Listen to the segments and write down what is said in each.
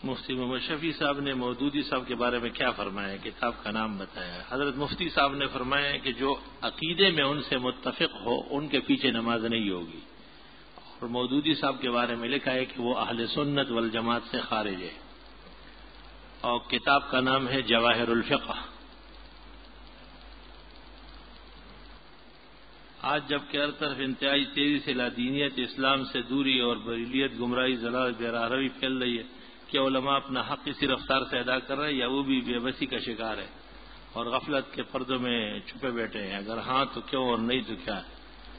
مفتی محمد شفیع صاحب نے مودودی صاحب کے بارے میں کیا فرمایا ہے؟ کتاب کا نام بتایا ہے۔ حضرت مفتی صاحب نے فرمایا ہے کہ جو عقیدے میں ان سے متفق ہو ان کے پیچھے نماز نہیں ہوگی، اور مودودی صاحب کے بارے میں لکھا ہے کہ وہ اہل سنت والجماعت سے خارج ہے، اور کتاب کا نام ہے جواہر الفقہ۔ آج جبکہ ہر طرف انتہائی تیزی سے لادینیت، اسلام سے دوری اور بریلیت، گمراہی، ضلال، بےراہروی پھیل رہی ہے، کہ علماء اپنا حق اسی رفتار سے ادا کر رہے ہیں یا وہ بھی بے بسی کا شکار ہے اور غفلت کے پردوں میں چھپے بیٹھے ہیں؟ اگر ہاں تو کیوں اور نہیں تو کیا؟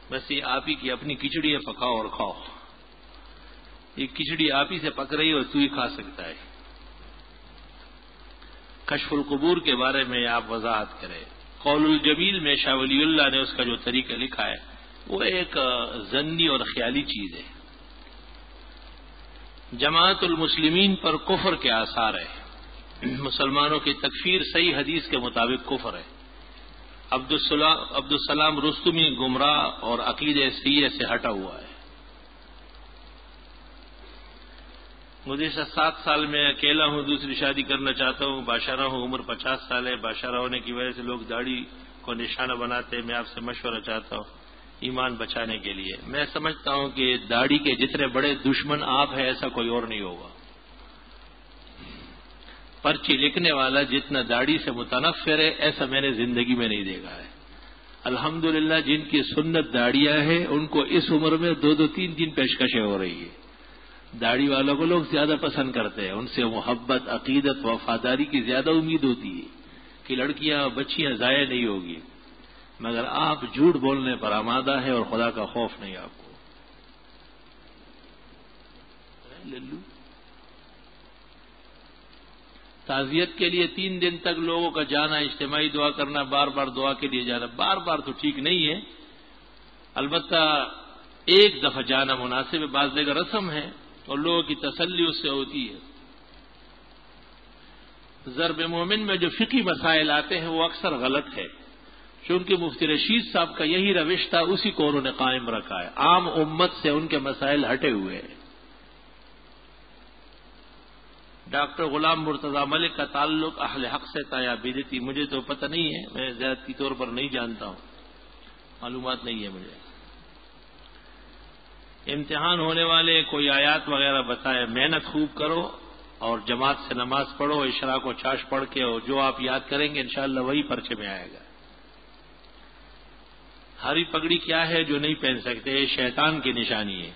بس یہ آپ ہی کی اپنی کھچڑی ہے، پکاؤ اور کھاؤ۔ یہ کھچڑی آپ ہی سے پک رہی ہے اور تو ہی کھا سکتا ہے۔ کشف القبور کے بارے میں آپ وضاحت کریں۔ قول الجمیل میں شاہ ولی اللہ نے اس کا جو طریقہ لکھا ہے وہ ایک ظنی اور خیالی چیز ہے۔ جماعت المسلمین پر کفر کے آثار ہے، مسلمانوں کی تکفیر صحیح حدیث کے مطابق کفر ہے۔ عبدالسلام رستمی گمراہ اور عقیدہ سیئہ سے ہٹا ہوا ہے۔ گزشتہ 7 سال میں اکیلا ہوں، دوسری شادی کرنا چاہتا ہوں، باشرہ ہوں، عمر 50 سال ہے۔ باشرہ ہونے کی وجہ سے لوگ داڑھی کو نشانہ بناتے ہیں۔ میں آپ سے مشورہ چاہتا ہوں ایمان بچانے کے لیے۔ میں سمجھتا ہوں کہ داڑھی کے جتنے بڑے دشمن آپ ہیں ایسا کوئی اور نہیں ہوگا۔ پرچی لکھنے والا جتنا داڑھی سے متنفر ہے ایسا میں نے زندگی میں نہیں دیکھا ہے۔ الحمدللہ جن کی سنت داڑیاں ہیں ان کو اس عمر میں 2-2 3 پیشکشیں ہو رہی ہے۔ داڑھی والوں کو لوگ زیادہ پسند کرتے ہیں، ان سے محبت، عقیدت، وفاداری کی زیادہ امید ہوتی ہے کہ لڑکیاں بچیاں ضائع نہیں ہوگی، مگر آپ جھوٹ بولنے پر آمادہ ہے اور خدا کا خوف نہیں آپ کو۔ للو تعزیت کے لیے 3 دن تک لوگوں کا جانا، اجتماعی دعا کرنا، بار بار دعا کے لیے جانا، بار بار تو ٹھیک نہیں ہے، البتہ ایک دفعہ جانا مناسب ہے۔ بعض جگہ رسم ہے اور لوگوں کی تسلی اس سے ہوتی ہے۔ ضرب مومن میں جو فقہی مسائل آتے ہیں وہ اکثر غلط ہے، چونکہ مفتی رشید صاحب کا یہی روش تھا، اسی کو انہوں نے قائم رکھا ہے۔ عام امت سے ان کے مسائل ہٹے ہوئے ہیں۔ ڈاکٹر غلام مرتضی ملک کا تعلق اہل حق سے تھا یا بدعتی، مجھے تو پتہ نہیں ہے، میں ذاتی طور پر نہیں جانتا ہوں، معلومات نہیں ہے مجھے۔ امتحان ہونے والے کوئی آیات وغیرہ بتائے، محنت خوب کرو اور جماعت سے نماز پڑھو، اشراق و چاش پڑھ کے، اور جو آپ یاد کریں گے انشاءاللہ وہی پرچے میں آئے گا۔ ہری پگڑی کیا ہے جو نہیں پہن سکتے؟ یہ شیطان کی نشانی ہے،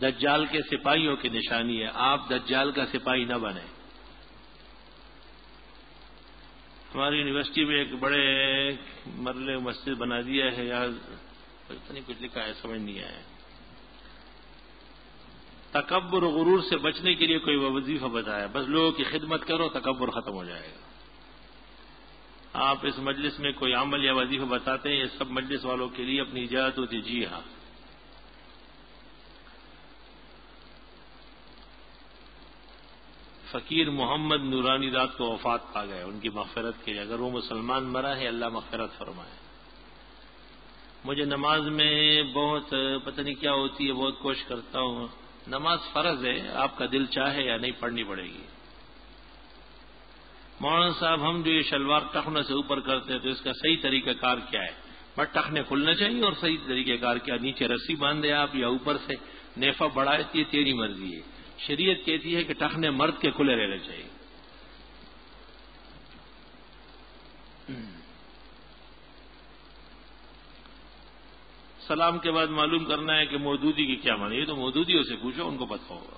دجال کے سپاہیوں کی نشانی ہے، آپ دجال کا سپاہی نہ بنیں۔ ہماری یونیورسٹی میں ایک بڑے مرلے مسجد بنا دیا ہے، یہاں پتہ نہیں کچھ لکھا ہے، سمجھ نہیں آیا۔ تکبر و غرور سے بچنے کے لیے کوئی وظیفہ بتایا، بس لوگوں کی خدمت کرو، تکبر ختم ہو جائے گا۔ آپ اس مجلس میں کوئی عمل یا وظیفہ بتاتے ہیں، یہ سب مجلس والوں کے لیے اپنی اجازت ہوتی؟ جی ہاں۔ فقیر محمد نورانی رات کو وفات پا گئے، ان کی مغفرت کے لیے، اگر وہ مسلمان مرا ہے اللہ مغفرت فرمائے۔ مجھے نماز میں بہت پتہ نہیں کیا ہوتی ہے، بہت کوشش کرتا ہوں، نماز فرض ہے، آپ کا دل چاہے یا نہیں پڑھنی پڑے گی۔ مولانا صاحب ہم جو یہ شلوار ٹخنے سے اوپر کرتے ہیں تو اس کا صحیح طریقہ کار کیا ہے؟ بس ٹخنے کھلنا چاہیے، اور صحیح طریقہ کار کیا؟ نیچے رسی باندھے آپ یا اوپر سے نیفا بڑھائے، یہ تیری مرضی ہے۔ شریعت کہتی ہے کہ ٹخنے مرد کے کھلے رہنے چاہیے۔ سلام کے بعد معلوم کرنا ہے کہ مودودی کی کیا معنی ہے، تو مودودیوں سے پوچھو، ان کو پتہ ہوگا۔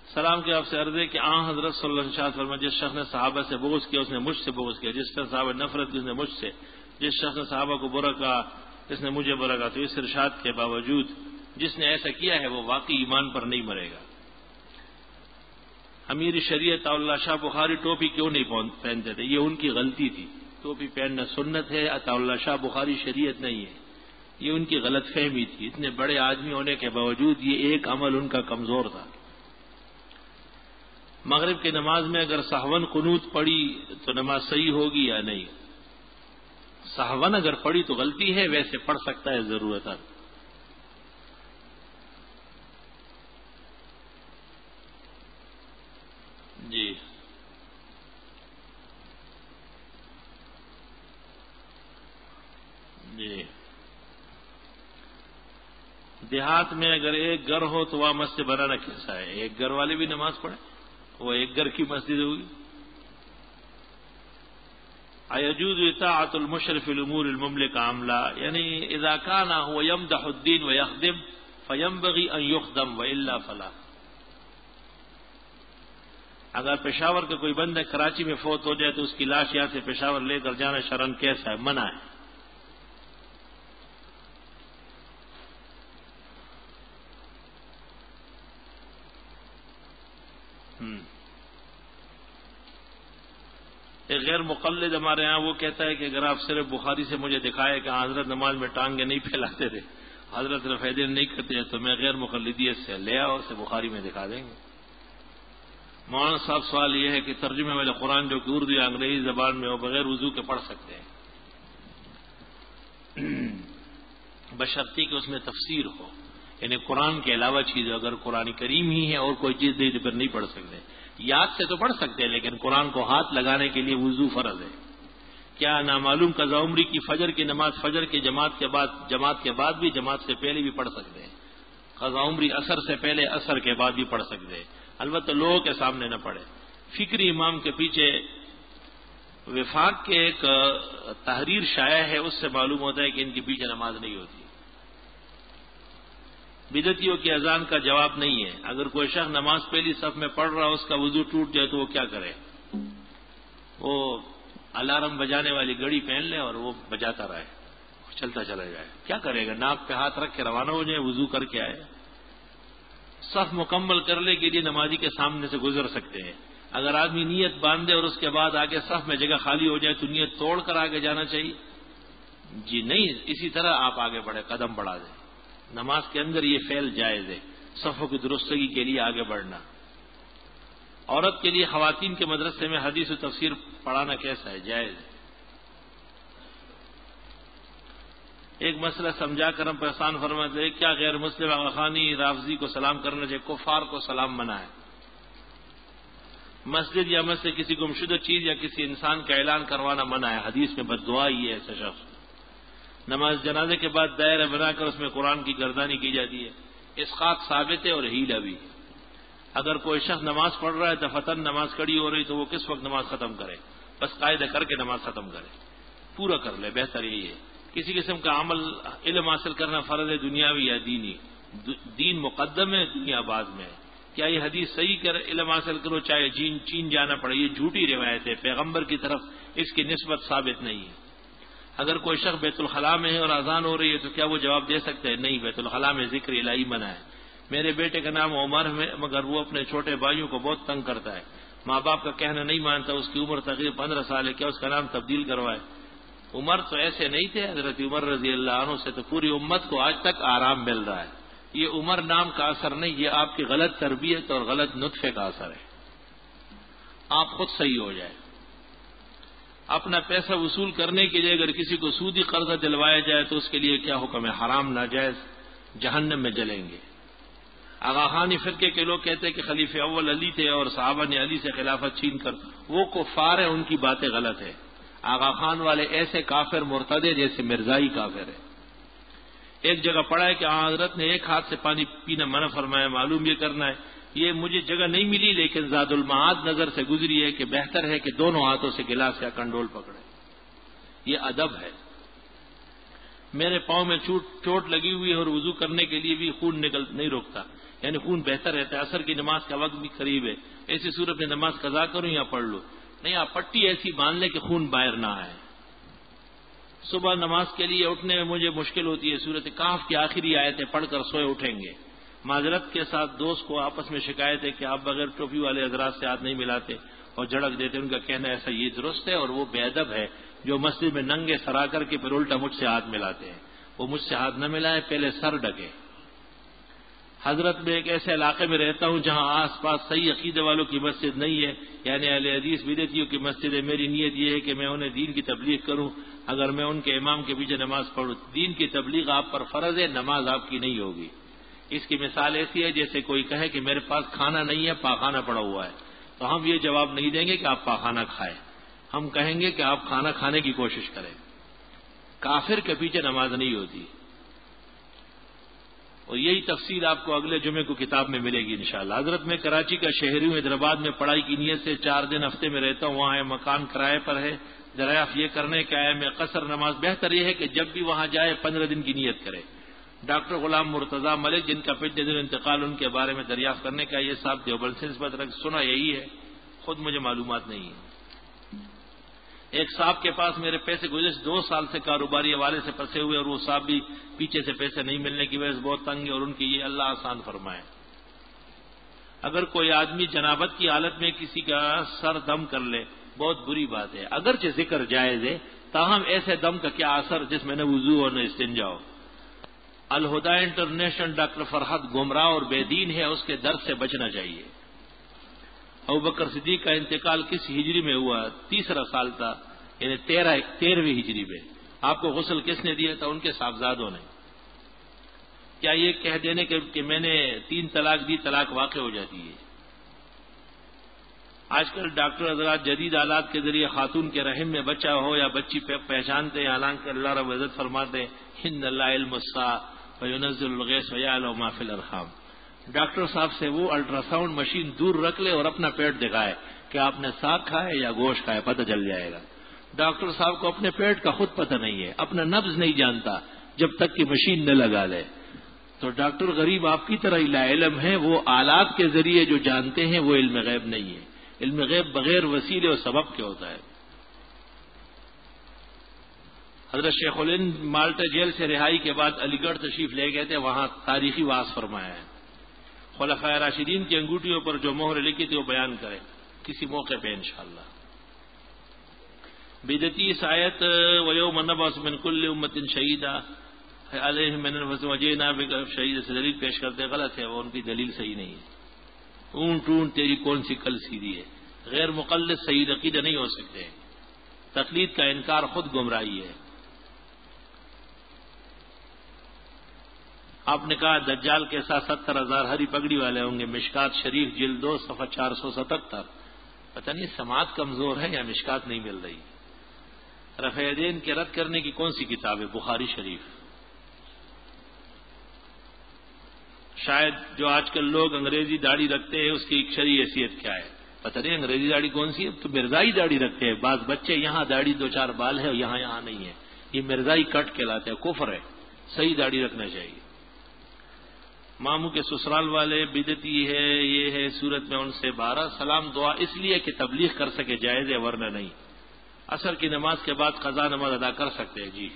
سلام کے آپ سے عرض ہے کہ حضرت صلی اللہ علیہ وسلم فرمایا، جس شخص نے صحابہ سے بغض کیا اس نے مجھ سے بغض کیا، جس نے صحابہ نفرت کی اس نے مجھ سے، جس شخص نے صحابہ کو برا کہا اس نے مجھے برا کہا۔ تو اس ارشاد کے باوجود جس نے ایسا کیا ہے وہ واقعی ایمان پر نہیں مرے گا۔ امیر شریعت اللہ شاہ بخاری ٹوپی کیوں نہیں پہنتے تھے؟ یہ ان کی غلطی تھی، ٹوپی پہننا سنت ہے، عطا اللہ شاہ بخاری شریعت نہیں ہے، یہ ان کی غلط فہمی تھی۔ اتنے بڑے آدمی ہونے کے باوجود یہ ایک عمل ان کا کمزور تھا۔ مغرب کی نماز میں اگر سہون قنوت پڑی تو نماز صحیح ہوگی یا نہیں؟ سہون اگر پڑی تو غلطی ہے، ویسے پڑھ سکتا ہے ضرورت ہے۔ جی جی دیہات میں اگر ایک گھر ہو تو وہاں مسجد بنانا کیسا ہے؟ ایک گھر والے بھی نماز پڑھیں، وہ ایک گھر کی مسجد ہوگی؟ ایجوز اطاعت المشرف الامور المملکہ عاملہ، یعنی اذا کان هو یمدح الدین ویخدم فینبغی ان یخدم والا فلا۔ اگر پشاور کا کوئی بندہ کراچی میں فوت ہو جائے تو اس کی لاش یہاں سے پشاور لے کر جانا شرعاً کیسا ہے؟ منع ہے۔ ایک غیر مقلد ہمارے ہاں وہ کہتا ہے کہ اگر آپ صرف بخاری سے مجھے دکھائے کہ حضرت نماز میں ٹانگیں نہیں پھیلاتے تھے، حضرت رفع یدین نہیں کرتے، تو میں غیر مقلدیت سے لے آؤ، اسے بخاری میں دکھا دیں گے۔ مولانا صاحب سوال یہ ہے کہ ترجمے والے قرآن جو کہ اردو یا انگریزی زبان میں ہو بغیر وضو کے پڑھ سکتے ہیں، بشرطی کہ اس میں تفسیر ہو، یعنی قرآن کے علاوہ چیز، اگر قرآن کریم ہی ہے اور کوئی چیز نہیں تو پھر نہیں پڑھ سکتے۔ یاد سے تو پڑھ سکتے ہیں لیکن قرآن کو ہاتھ لگانے کے لیے وضو فرض ہے۔ کیا نامعلوم قضا عمری کی فجر کی نماز فجر کی جماعت کے بعد بھی جماعت سے پہلے بھی پڑھ سکتے ہیں؟ قضا عمری عصر سے پہلے عصر کے بعد بھی پڑھ سکتے ہیں، البتہ لوگوں کے سامنے نہ پڑھے۔ فکری امام کے پیچھے وفاق کے ایک تحریر شائع ہے، اس سے معلوم ہوتا ہے کہ ان کے پیچھے نماز نہیں ہوتی۔ بدعتیوں کی اذان کا جواب نہیں ہے۔ اگر کوئی شخص نماز پہلی صف میں پڑھ رہا، اس کا وضو ٹوٹ جائے تو وہ کیا کرے؟ وہ الارم بجانے والی گھڑی پہن لے اور وہ بجاتا رہے، چلتا چلا جائے۔ کیا کرے گا؟ ناک پہ ہاتھ رکھ کے روانہ ہو جائے، وضو کر کے آئے۔ صف مکمل کرنے کے لیے نمازی کے سامنے سے گزر سکتے ہیں۔ اگر آدمی نیت باندھے اور اس کے بعد آگے صف میں جگہ خالی ہو جائے تو نیت توڑ کر آگے جانا چاہیے؟ جی نہیں، اسی طرح آپ آگے بڑھے، قدم بڑھا دیں۔ نماز کے اندر یہ فعل جائز ہے، صفوں کی درستگی کے لیے آگے بڑھنا۔ عورت کے لیے خواتین کے مدرسے میں حدیث و تفسیر پڑھانا کیسا ہے؟ جائز ہے۔ ایک مسئلہ سمجھا کر ہم پہچان فرماتے ہیں، کیا غیر مسلم آغاخانی رافضی کو سلام کرنا چاہیے؟ کفار کو سلام منع ہے۔ مسجد یا مسجد سے کسی گمشدہ چیز یا کسی انسان کا اعلان کروانا منع ہے، حدیث میں بددعا ہی ہے ایسا شخص۔ نماز جنازے کے بعد دائرہ بنا کر اس میں قرآن کی گردانی کی جاتی ہے، اسقاط ثابت ہے اور ہیلہ بھی۔ اگر کوئی شخص نماز پڑھ رہا ہے دفتن نماز کھڑی ہو رہی تو وہ کس وقت نماز ختم کرے؟ بس قاعدہ کر کے نماز ختم کرے، پورا کر لے، بہتر یہی ہے۔ کسی قسم کا عمل علم حاصل کرنا فرض ہے، دنیاوی یا دینی؟ دین مقدم ہے، دنیا بعد میں ہے۔ کیا یہ حدیث صحیح کر علم حاصل کرو چاہے چین جانا پڑے؟ یہ جھوٹی روایت ہے، پیغمبر کی طرف اس کی نسبت ثابت نہیں ہے۔ اگر کوئی شخص بیت الخلاء میں ہے اور اذان ہو رہی ہے تو کیا وہ جواب دے سکتے ہیں؟ نہیں، بیت الخلاء میں ذکر الہی منع ہے۔ میرے بیٹے کا نام عمر ہے مگر وہ اپنے چھوٹے بھائیوں کو بہت تنگ کرتا ہے، ماں باپ کا کہنا نہیں مانتا، اس کی عمر تقریباً 15 سال ہے، کیا اس کا نام تبدیل کروائے؟ عمر تو ایسے نہیں تھے، حضرت عمر رضی اللہ عنہ سے تو پوری امت کو آج تک آرام مل رہا ہے۔ یہ عمر نام کا اثر نہیں، یہ آپ کی غلط تربیت اور غلط نطفے کا اثر ہے۔ آپ خود صحیح ہو جائے۔ اپنا پیسہ وصول کرنے کے لیے اگر کسی کو سودی قرضہ دلوایا جائے تو اس کے لیے کیا حکم ہے؟ حرام، ناجائز، جہنم میں جلیں گے۔ آغاخانی فرقے کے لوگ کہتے ہیں کہ خلیفہ اول علی تھے اور صحابہ نے علی سے خلافت چھین کر، وہ کفار ہیں، ان کی باتیں غلط ہے۔ آغا خان والے ایسے کافر مرتدے جیسے مرزائی کافر ہے۔ ایک جگہ پڑھا ہے کہ حضرت نے ایک ہاتھ سے پانی پینا منع فرمایا، معلوم یہ کرنا ہے، یہ مجھے جگہ نہیں ملی لیکن زاد المعاد نظر سے گزری ہے کہ بہتر ہے کہ دونوں ہاتھوں سے گلاس یا کنڈول پکڑے، یہ ادب ہے۔ میرے پاؤں میں چوٹ لگی ہوئی ہے اور وضو کرنے کے لیے بھی خون نہیں روکتا، یعنی خون بہتر رہتا ہے، عصر کی نماز کا وقت بھی قریب ہے، ایسی صورت میں نماز قضا کروں یا پڑھ لوں؟ نہیں، آپ پٹی ایسی باندھ لیں کہ خون باہر نہ آئے۔ صبح نماز کے لیے اٹھنے میں مجھے مشکل ہوتی ہے، سورۃ کہف کی آخری آیتیں پڑھ کر سوئے اٹھیں گے۔ معذرت کے ساتھ دوست کو آپس میں شکایت ہے کہ آپ بغیر ٹوپی والے حضرات سے ہاتھ نہیں ملاتے اور جھڑک دیتے، ان کا کہنا ایسا یہ درست ہے اور وہ بے ادب ہے جو مسجد میں ننگے سر آ کر کے پھر الٹا مجھ سے ہاتھ ملاتے ہیں۔ وہ مجھ سے ہاتھ نہ ملائے، پہلے سر ڈھکے۔ حضرت میں ایک ایسے علاقے میں رہتا ہوں جہاں آس پاس صحیح عقیدے والوں کی مسجد نہیں ہے، یعنی اہل حدیث بدعتیوں کی مسجد ہے۔ میری نیت یہ ہے کہ میں انہیں دین کی تبلیغ کروں، اگر میں ان کے امام کے پیچھے نماز پڑھوں۔ دین کی تبلیغ آپ پر فرض ہے، نماز آپ کی نہیں ہوگی۔ اس کی مثال ایسی ہے جیسے کوئی کہے کہ میرے پاس کھانا نہیں ہے، پاخانہ پڑا ہوا ہے، تو ہم یہ جواب نہیں دیں گے کہ آپ پاخانہ کھائیں، ہم کہیں گے کہ آپ کھانا کھانے کی کوشش کریں۔ کافر کے پیچھے نماز نہیں ہوتی، اور یہی تفصیل آپ کو اگلے جمعے کو کتاب میں ملے گی انشاءاللہ۔ حضرت میں کراچی کا شہری ہوں، حیدرآباد میں پڑھائی کی نیت سے 4 دن ہفتے میں رہتا ہوں، وہاں مکان کرائے پر ہے۔ دریافت یہ کرنے کا ہے میں قصر نماز بہتر یہ ہے کہ جب بھی وہاں جائے 15 دن کی نیت کرے۔ ڈاکٹر غلام مرتضی ملک جن کا پچھلے دن انتقال، ان کے بارے میں دریافت کرنے کا یہ صاحب دیوبند سے نسبت رکھ سنا یہی ہے، خود مجھے معلومات نہیں ہے۔ ایک صاحب کے پاس میرے پیسے گزشتہ 2 سال سے کاروباری حوالے سے پھنسے ہوئے، اور وہ صاحب بھی پیچھے سے پیسے نہیں ملنے کی وجہ سے بہت تنگ ہے، اور ان کی یہ اللہ آسان فرمائے۔ اگر کوئی آدمی جنابت کی حالت میں کسی کا سر دم کر لے بہت بری بات ہے، اگرچہ ذکر جائز ہے، تاہم ایسے دم کا کیا اثر جس میں نہ وضو اور نہ استنجا ہو۔ الہدا انٹرنیشنل ڈاکٹر فرحت گمراہ اور بے دین ہے، اس کے در سے بچنا چاہیے۔ ابوبکر صدیق کا انتقال کس ہجری میں ہوا؟ 3 سال تھا، یعنی 13ویں ہجری میں۔ آپ کو غسل کس نے دیا تھا؟ ان کے صاحبزادوں نے۔ کیا یہ کہہ دینے کہ میں نے 3 طلاق دی طلاق واقع ہو جاتی ہے؟ آج کل ڈاکٹر حضرات جدید آلات کے ذریعے خاتون کے رحم میں بچہ ہو یا بچی پہچانتے ہیں، حالانکہ اللہ رب العزت فرماتے ہیں ان اللہ علم الساعہ وینزل الغیث ویعلم ما فی الارحام۔ ڈاکٹر صاحب سے وہ الٹرا ساؤنڈ مشین دور رکھ لے اور اپنا پیٹ دکھائے کہ آپ نے ساگ کھائے یا گوشت کھائے، پتہ چل جائے گا۔ ڈاکٹر صاحب کو اپنے پیٹ کا خود پتہ نہیں ہے، اپنا نبض نہیں جانتا جب تک کہ مشین نہ لگا لے۔ تو ڈاکٹر غریب آپ کی طرح لا علم ہے، وہ آلات کے ذریعے جو جانتے ہیں وہ علم غیب نہیں ہے۔ علم غیب بغیر وسیلے اور سبب کے ہوتا ہے۔ حضرت شیخ الہند مالٹا جیل سے رہائی کے بعد علی گڑھ تشریف لے گئے تھے، وہاں تاریخی واعظ فرمایا ہے۔ خلفائے راشدین کی انگوٹھیوں پر جو مہر لکھی تھی وہ بیان کرے کسی موقع پہ انشاءاللہ۔ بدعتی اس آیت وَيَوْمَ نَبْعَثُ مِنْ كُلِّ أُمَّةٍ شَهِيدًا عَلَيْهِمْ مِنْ أَنفُسِهِمْ وَجِئْنَا بِكَ شَهِيدًا سے دلیل پیش کرتے غلط ہے، وہ ان کی دلیل صحیح نہیں ہے۔ اونٹ تیری کون سی کل سیدھی ہے، غیر مقلد صحیح عقیدہ نہیں ہو سکتے۔ تقلید کا انکار خود گمراہی ہے۔ آپ نے کہا دجال کے ساتھ 70,000 ہری پگڑی والے ہوں گے، مشکات شریف جلد 2 صفحہ 477۔ پتہ نہیں سماعت کمزور ہے یا مشکات نہیں مل رہی۔ رفع دین کے رد کرنے کی کون سی کتاب ہے؟ بخاری شریف۔ شاید جو آج کل لوگ انگریزی داڑھی رکھتے ہیں اس کی ایک شرعی حیثیت کیا ہے پتہ نہیں، انگریزی داڑھی کون سی ہے؟ تو مرزائی داڑھی رکھتے ہیں بعض بچے، یہاں داڑھی 2-4 بال ہے اور یہاں نہیں ہے، یہ مرزائی کٹ کہلاتے ہیں، کفر ہے، صحیح داڑھی رکھنا چاہیے۔ ماموں کے سسرال والے بدعتی ہے، یہ ہے صورت میں ان سے 12 سلام دعا اس لیے کہ تبلیغ کر سکے جائز ہے، ورنہ نہیں۔ عصر کی نماز کے بعد قضا نماز ادا کر سکتے ہیں؟ جی۔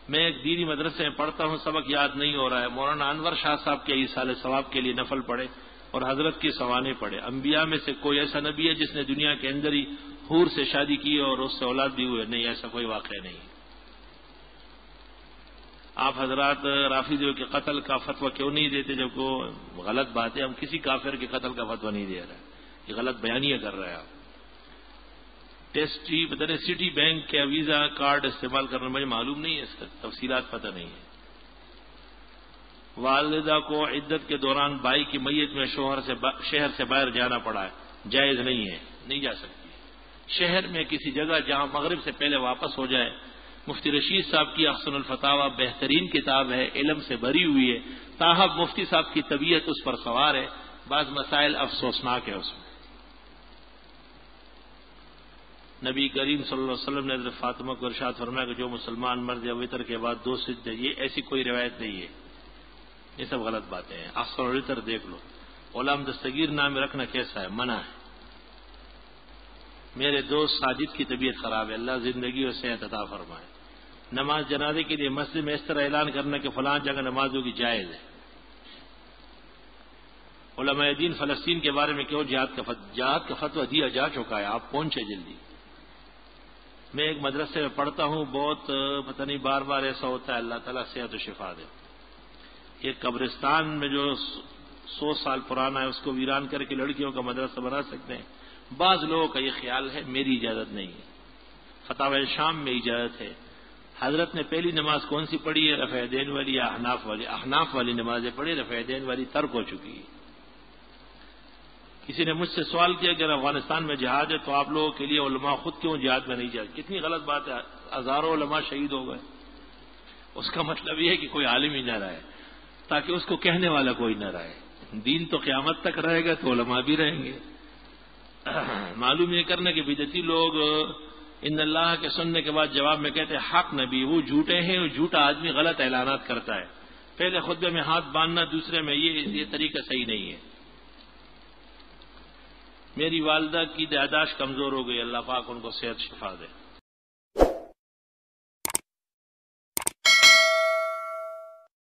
میں ایک دینی مدرسے میں پڑھتا ہوں، سبق یاد نہیں ہو رہا ہے، مولانا انور شاہ صاحب کے ایصال ثواب کے لیے نفل پڑھے اور حضرت کی سوانے پڑھے۔ انبیاء میں سے کوئی ایسا نبی ہے جس نے دنیا کے اندر ہی حور سے شادی کی اور اس سے اولاد بھی ہوئے؟ نہیں، ایسا کوئی واقعہ نہیں۔ آپ حضرات رافضیوں کے قتل کا فتویٰ کیوں نہیں دیتے؟ جب وہ غلط بات ہے، ہم کسی کافر کے قتل کا فتویٰ نہیں دے رہے، یہ غلط بیانیاں کر رہے ہیں آپ۔ پتہ نہیں سٹی بینک کا ویزا کارڈ استعمال کرنا مجھے معلوم نہیں ہے، اس کا تفصیلات پتہ نہیں ہے۔ والدہ کو عدت کے دوران بھائی کی میت میں شہر سے باہر جانا پڑا ہے، جائز نہیں ہے، نہیں جا سکتی۔ شہر میں کسی جگہ جہاں مغرب سے پہلے واپس ہو جائے۔ مفتی رشید صاحب کی احسن الفتاوی بہترین کتاب ہے، علم سے بھری ہوئی ہے، تاہم مفتی صاحب کی طبیعت اس پر سوار ہے، بعض مسائل افسوسناک ہے اس میں۔ نبی کریم صلی اللہ علیہ وسلم نے حضرت فاطمہ کو ارشاد فرمایا کہ جو مسلمان مرد یا وطر کے بعد 2 سجدے، یہ ایسی کوئی روایت نہیں ہے، یہ سب غلط باتیں ہیں۔ احسن الوطر دیکھ لو، غلام دستگیر نام رکھنا کیسا ہے؟ منع ہے۔ میرے دوست ساجد کی طبیعت خراب ہے، اللہ زندگی اور صحت عطا فرمائے۔ نماز جنازے کے لیے مسجد میں اس طرح اعلان کرنا کہ فلاں جگہ نماز ہوگی، جائز ہے۔ علماء دین فلسطین کے بارے میں کیوں جہاد کا فتویٰ دیا جا چکا ہے، آپ پہنچے جلدی۔ میں ایک مدرسے میں پڑھتا ہوں، بہت پتہ نہیں بار بار ایسا ہوتا ہے، اللہ تعالیٰ صحت و شفا دے۔ ایک قبرستان میں جو 100 سال پرانا ہے اس کو ویران کر کے لڑکیوں کا مدرسہ بنا سکتے ہیں۔ بعض لوگوں کا یہ خیال ہے، میری اجازت نہیں ہے، فتاوی شام میں اجازت ہے۔ حضرت نے پہلی نماز کون سی پڑھی ہے؟ رفع دین والی یا احناف والی؟ احناف والی نمازیں پڑھی، رفع دین والی ترک ہو چکی ہے۔ کسی نے مجھ سے سوال کیا کہ اگر افغانستان میں جہاد ہے تو آپ لوگوں کے لیے علماء خود کیوں جہاد میں نہیں جاتے؟ کتنی غلط بات ہے، ہزاروں علماء شہید ہو گئے۔ اس کا مطلب یہ ہے کہ کوئی عالم ہی نہ رہے، تاکہ اس کو کہنے والا کوئی نہ رہے۔ دین تو قیامت تک رہے گا تو علماء بھی رہیں گے۔ معلوم یہ کرنا کہ بدعتی لوگ ان اللہ کے سننے کے بعد جواب میں کہتے ہیں حق نبی، وہ جھوٹے ہیں، وہ جھوٹا آدمی غلط اعلانات کرتا ہے۔ پہلے خطبے میں ہاتھ باندھنا، دوسرے میں یہ طریقہ صحیح نہیں ہے۔ میری والدہ کی یاداشت کمزور ہو گئی، اللہ پاک ان کو صحت شفا دے۔